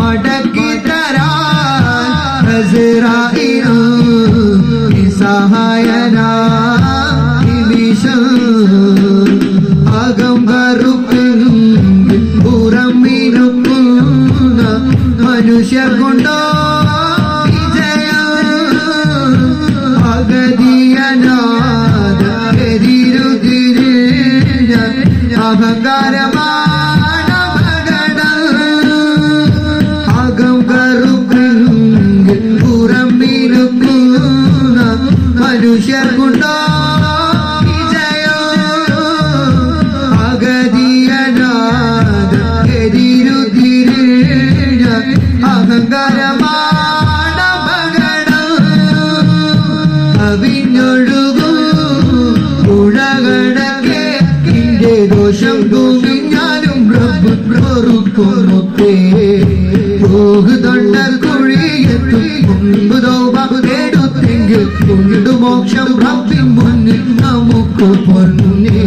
മടക്കി തരാൻ അസ്റായീലു സഹായനാ നിമിഷം അകം കറുപ്പെങ്കിൽ പുറം മിനുക്കുന്ന മനുഷ്യർ കൊണ്ടോ അഹങ്കാരമാണപകടം അകം കറുപ്പെങ്കിൽ പുറം മിനുക്കുന്ന മനുഷ്യർ കൊണ്ടോ വിജയോ അഗതിയനാഥെതിരുതിരിഞ്ഞ അഹങ്കാരമാണപകടം അവിഞ്ഞൊഴുകും പുഴകടക്കെ നിന്റെ ദോഷം തൂങ്ങിഞ്ഞാലും റബ്ബ് പൊറുക്കുമൊത്തേ പോകുതൊണ്ടൽ കുഴിയെത്തും മുമ്പ് തൗബ തേടുത്തെങ്കിൽ കൊണ്ടു മോക്ഷം റബ്ബിൻ മുന്നിൽ നമുക്ക് പൊന്നേ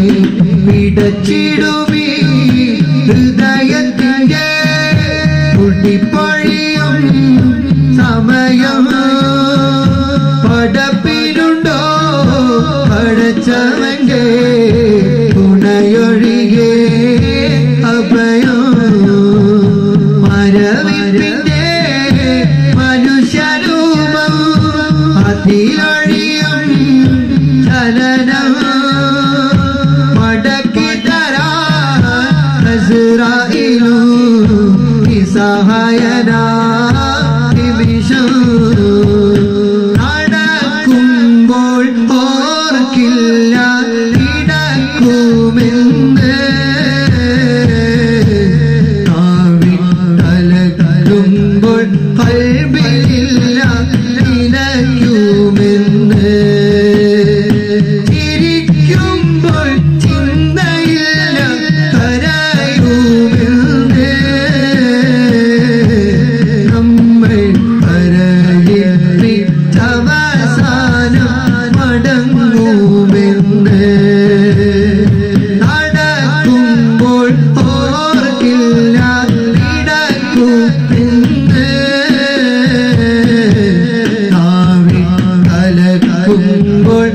പിടച്ചിടുമീ ഹൃദയത്തിന്റെ പൊട്ടിപ്പൊഴിയും സമയം പടപ്പിലുണ്ടോ പടച്ചവന്റെ തുണയൊഴികെ അഭയം മരവിപ്പിന്റെ മനുഷ്യരൂപം അതിലൊഴിയും ചലനം മടക്കി തരാൻ അസ്റായീലു സഹായനാ നിമിഷം നടക്കുമ്പോൾ ഓർക്കില്ല ഇടക്കുമെന്ന് തലകുമ്പോൾ കൽബിലില്ല നിനക്കുമെന്ന് ചിരിക്കുമ്പോൾ ചിന്തയില്ല കരയുമെന്ന് നമ്മൾ കരയിപ്പിച്ചവസാനം മടങ്ങുമെന്ന് നടക്കുമ്പോൾ ഓർക്കില്ല ഇടക്കുമെന്ന് നാവിൽ കലക്കുമ്പോൾ